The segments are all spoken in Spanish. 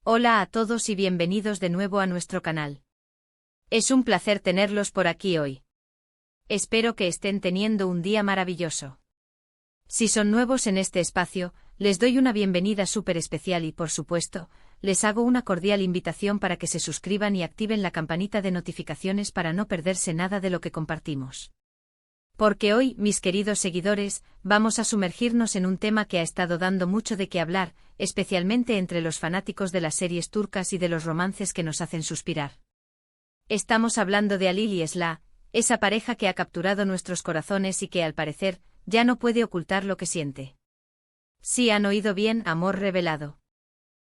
Hola a todos y bienvenidos de nuevo a nuestro canal. Es un placer tenerlos por aquí hoy. Espero que estén teniendo un día maravilloso. Si son nuevos en este espacio, les doy una bienvenida súper especial y, por supuesto, les hago una cordial invitación para que se suscriban y activen la campanita de notificaciones para no perderse nada de lo que compartimos. Porque hoy, mis queridos seguidores, vamos a sumergirnos en un tema que ha estado dando mucho de qué hablar, especialmente entre los fanáticos de las series turcas y de los romances que nos hacen suspirar. Estamos hablando de Halil y Esra, esa pareja que ha capturado nuestros corazones y que, al parecer, ya no puede ocultar lo que siente. Sí, han oído bien, amor revelado.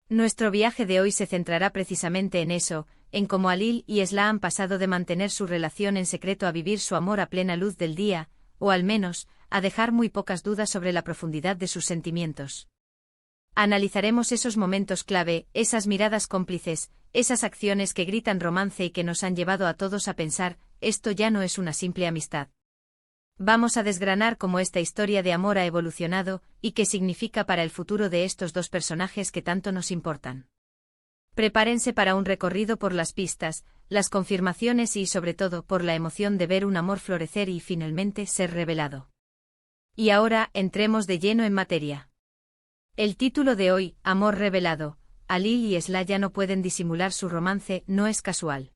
Nuestro viaje de hoy se centrará precisamente en eso, en cómo Halil y Esra han pasado de mantener su relación en secreto a vivir su amor a plena luz del día, o al menos, a dejar muy pocas dudas sobre la profundidad de sus sentimientos. Analizaremos esos momentos clave, esas miradas cómplices, esas acciones que gritan romance y que nos han llevado a todos a pensar, esto ya no es una simple amistad. Vamos a desgranar cómo esta historia de amor ha evolucionado y qué significa para el futuro de estos dos personajes que tanto nos importan. Prepárense para un recorrido por las pistas, las confirmaciones y, sobre todo, por la emoción de ver un amor florecer y finalmente ser revelado. Y ahora, entremos de lleno en materia. El título de hoy, Amor revelado, Halil y Esra ya no pueden disimular su romance, no es casual.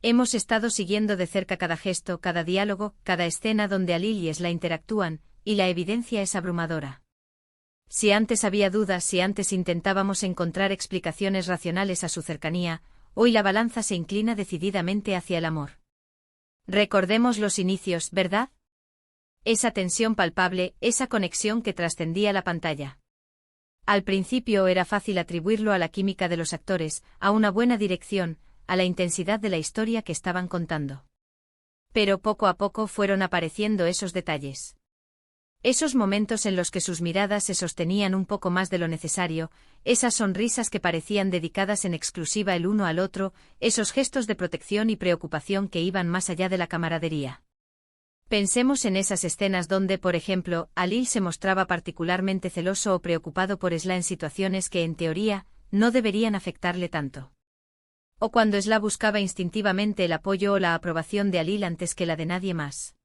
Hemos estado siguiendo de cerca cada gesto, cada diálogo, cada escena donde Halil y Esra interactúan, y la evidencia es abrumadora. Si antes había dudas, si antes intentábamos encontrar explicaciones racionales a su cercanía, hoy la balanza se inclina decididamente hacia el amor. Recordemos los inicios, ¿verdad? Esa tensión palpable, esa conexión que trascendía la pantalla. Al principio era fácil atribuirlo a la química de los actores, a una buena dirección, a la intensidad de la historia que estaban contando. Pero poco a poco fueron apareciendo esos detalles. Esos momentos en los que sus miradas se sostenían un poco más de lo necesario, esas sonrisas que parecían dedicadas en exclusiva el uno al otro, esos gestos de protección y preocupación que iban más allá de la camaradería. Pensemos en esas escenas donde, por ejemplo, Halil se mostraba particularmente celoso o preocupado por Esra en situaciones que, en teoría, no deberían afectarle tanto. O cuando Esra buscaba instintivamente el apoyo o la aprobación de Halil antes que la de nadie más.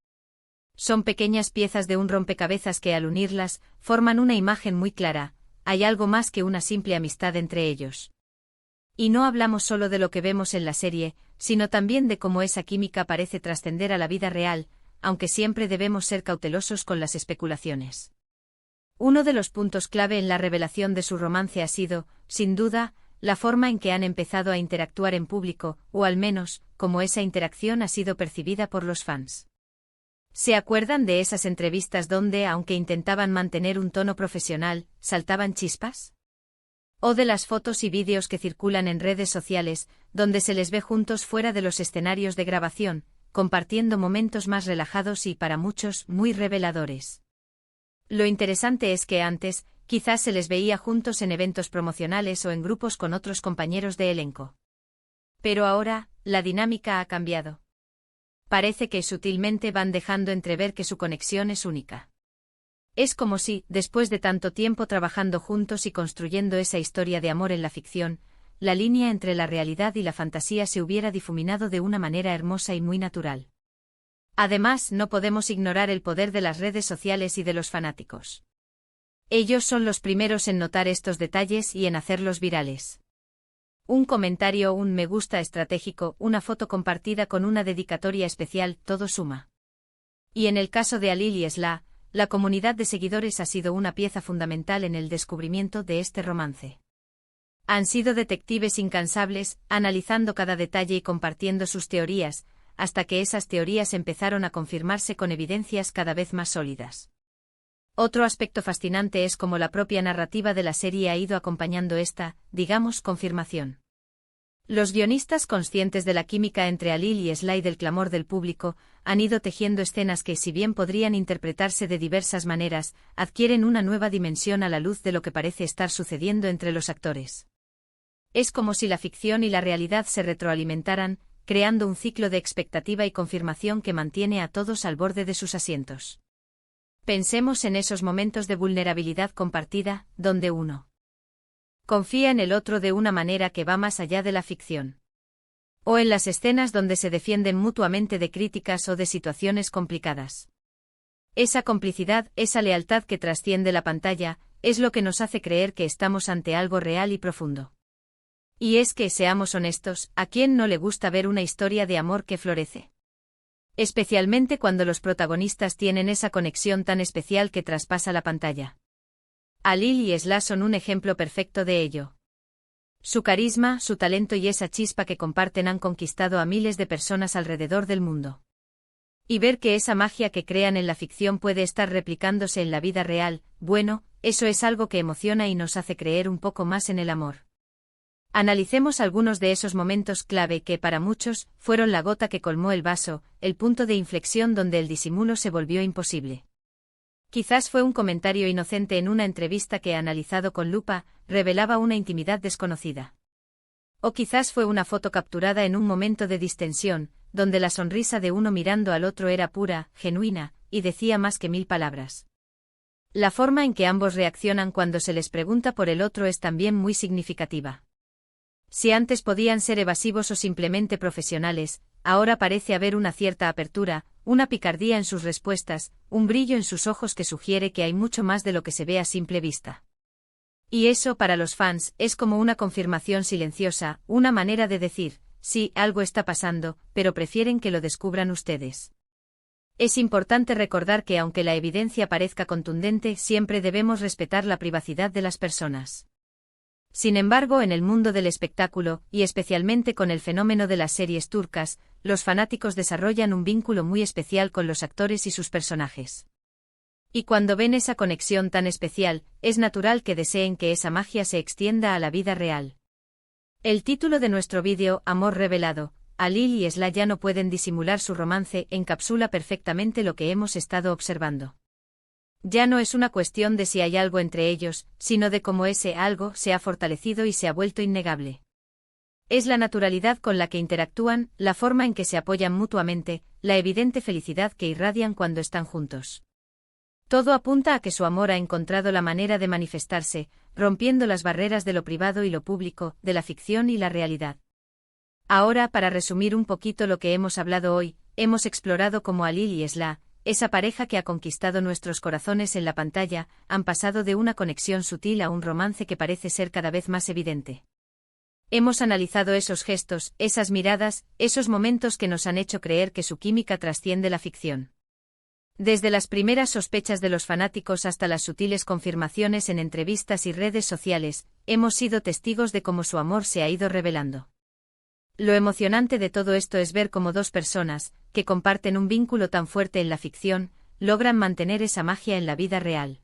Son pequeñas piezas de un rompecabezas que, al unirlas, forman una imagen muy clara, hay algo más que una simple amistad entre ellos. Y no hablamos solo de lo que vemos en la serie, sino también de cómo esa química parece trascender a la vida real, aunque siempre debemos ser cautelosos con las especulaciones. Uno de los puntos clave en la revelación de su romance ha sido, sin duda, la forma en que han empezado a interactuar en público, o al menos, cómo esa interacción ha sido percibida por los fans. ¿Se acuerdan de esas entrevistas donde, aunque intentaban mantener un tono profesional, saltaban chispas? ¿O de las fotos y vídeos que circulan en redes sociales, donde se les ve juntos fuera de los escenarios de grabación, compartiendo momentos más relajados y, para muchos, muy reveladores? Lo interesante es que antes, quizás se les veía juntos en eventos promocionales o en grupos con otros compañeros de elenco. Pero ahora, la dinámica ha cambiado. Parece que sutilmente van dejando entrever que su conexión es única. Es como si, después de tanto tiempo trabajando juntos y construyendo esa historia de amor en la ficción, la línea entre la realidad y la fantasía se hubiera difuminado de una manera hermosa y muy natural. Además, no podemos ignorar el poder de las redes sociales y de los fanáticos. Ellos son los primeros en notar estos detalles y en hacerlos virales. Un comentario, un me gusta estratégico, una foto compartida con una dedicatoria especial, todo suma. Y en el caso de Halil y Esra, la comunidad de seguidores ha sido una pieza fundamental en el descubrimiento de este romance. Han sido detectives incansables, analizando cada detalle y compartiendo sus teorías, hasta que esas teorías empezaron a confirmarse con evidencias cada vez más sólidas. Otro aspecto fascinante es cómo la propia narrativa de la serie ha ido acompañando esta, digamos, confirmación. Los guionistas, conscientes de la química entre Halil y Esra y del clamor del público, han ido tejiendo escenas que, si bien podrían interpretarse de diversas maneras, adquieren una nueva dimensión a la luz de lo que parece estar sucediendo entre los actores. Es como si la ficción y la realidad se retroalimentaran, creando un ciclo de expectativa y confirmación que mantiene a todos al borde de sus asientos. Pensemos en esos momentos de vulnerabilidad compartida, donde uno Confía en el otro de una manera que va más allá de la ficción. O en las escenas donde se defienden mutuamente de críticas o de situaciones complicadas. Esa complicidad, esa lealtad que trasciende la pantalla, es lo que nos hace creer que estamos ante algo real y profundo. Y es que, seamos honestos, ¿a quién no le gusta ver una historia de amor que florece? Especialmente cuando los protagonistas tienen esa conexión tan especial que traspasa la pantalla. Alil y Esla son un ejemplo perfecto de ello. Su carisma, su talento y esa chispa que comparten han conquistado a miles de personas alrededor del mundo. Y ver que esa magia que crean en la ficción puede estar replicándose en la vida real, bueno, eso es algo que emociona y nos hace creer un poco más en el amor. Analicemos algunos de esos momentos clave que, para muchos, fueron la gota que colmó el vaso, el punto de inflexión donde el disimulo se volvió imposible. Quizás fue un comentario inocente en una entrevista que, analizado con lupa, revelaba una intimidad desconocida. O quizás fue una foto capturada en un momento de distensión, donde la sonrisa de uno mirando al otro era pura, genuina, y decía más que 1000 palabras. La forma en que ambos reaccionan cuando se les pregunta por el otro es también muy significativa. Si antes podían ser evasivos o simplemente profesionales, ahora parece haber una cierta apertura, una picardía en sus respuestas, un brillo en sus ojos que sugiere que hay mucho más de lo que se ve a simple vista. Y eso, para los fans, es como una confirmación silenciosa, una manera de decir, sí, algo está pasando, pero prefieren que lo descubran ustedes. Es importante recordar que aunque la evidencia parezca contundente, siempre debemos respetar la privacidad de las personas. Sin embargo, en el mundo del espectáculo, y especialmente con el fenómeno de las series turcas, los fanáticos desarrollan un vínculo muy especial con los actores y sus personajes. Y cuando ven esa conexión tan especial, es natural que deseen que esa magia se extienda a la vida real. El título de nuestro vídeo, Amor revelado, Alil y Esla ya no pueden disimular su romance, encapsula perfectamente lo que hemos estado observando. Ya no es una cuestión de si hay algo entre ellos, sino de cómo ese algo se ha fortalecido y se ha vuelto innegable. Es la naturalidad con la que interactúan, la forma en que se apoyan mutuamente, la evidente felicidad que irradian cuando están juntos. Todo apunta a que su amor ha encontrado la manera de manifestarse, rompiendo las barreras de lo privado y lo público, de la ficción y la realidad. Ahora, para resumir un poquito lo que hemos hablado hoy, hemos explorado cómo Alil y Esla, esa pareja que ha conquistado nuestros corazones en la pantalla, han pasado de una conexión sutil a un romance que parece ser cada vez más evidente. Hemos analizado esos gestos, esas miradas, esos momentos que nos han hecho creer que su química trasciende la ficción. Desde las primeras sospechas de los fanáticos hasta las sutiles confirmaciones en entrevistas y redes sociales, hemos sido testigos de cómo su amor se ha ido revelando. Lo emocionante de todo esto es ver cómo dos personas, que comparten un vínculo tan fuerte en la ficción, logran mantener esa magia en la vida real.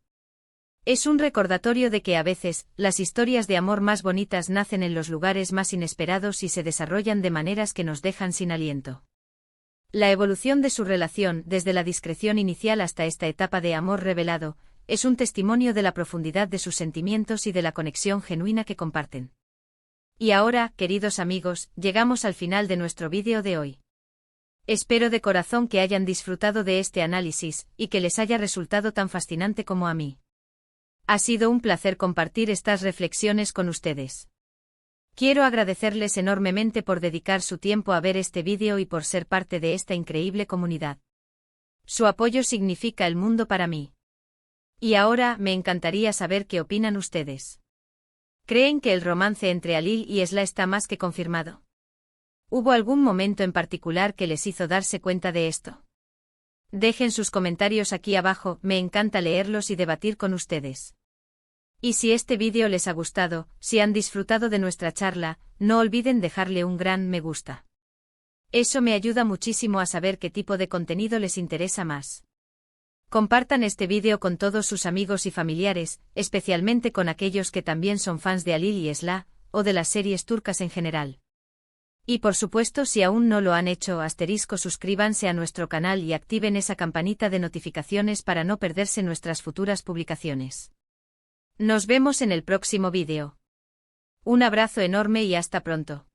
Es un recordatorio de que a veces, las historias de amor más bonitas nacen en los lugares más inesperados y se desarrollan de maneras que nos dejan sin aliento. La evolución de su relación, desde la discreción inicial hasta esta etapa de amor revelado, es un testimonio de la profundidad de sus sentimientos y de la conexión genuina que comparten. Y ahora, queridos amigos, llegamos al final de nuestro vídeo de hoy. Espero de corazón que hayan disfrutado de este análisis, y que les haya resultado tan fascinante como a mí. Ha sido un placer compartir estas reflexiones con ustedes. Quiero agradecerles enormemente por dedicar su tiempo a ver este vídeo y por ser parte de esta increíble comunidad. Su apoyo significa el mundo para mí. Y ahora, me encantaría saber qué opinan ustedes. ¿Creen que el romance entre Alil y Esla está más que confirmado? ¿Hubo algún momento en particular que les hizo darse cuenta de esto? Dejen sus comentarios aquí abajo, me encanta leerlos y debatir con ustedes. Y si este vídeo les ha gustado, si han disfrutado de nuestra charla, no olviden dejarle un gran me gusta. Eso me ayuda muchísimo a saber qué tipo de contenido les interesa más. Compartan este vídeo con todos sus amigos y familiares, especialmente con aquellos que también son fans de Alil y Esla, o de las series turcas en general. Y por supuesto, si aún no lo han hecho, suscríbanse a nuestro canal y activen esa campanita de notificaciones para no perderse nuestras futuras publicaciones. Nos vemos en el próximo vídeo. Un abrazo enorme y hasta pronto.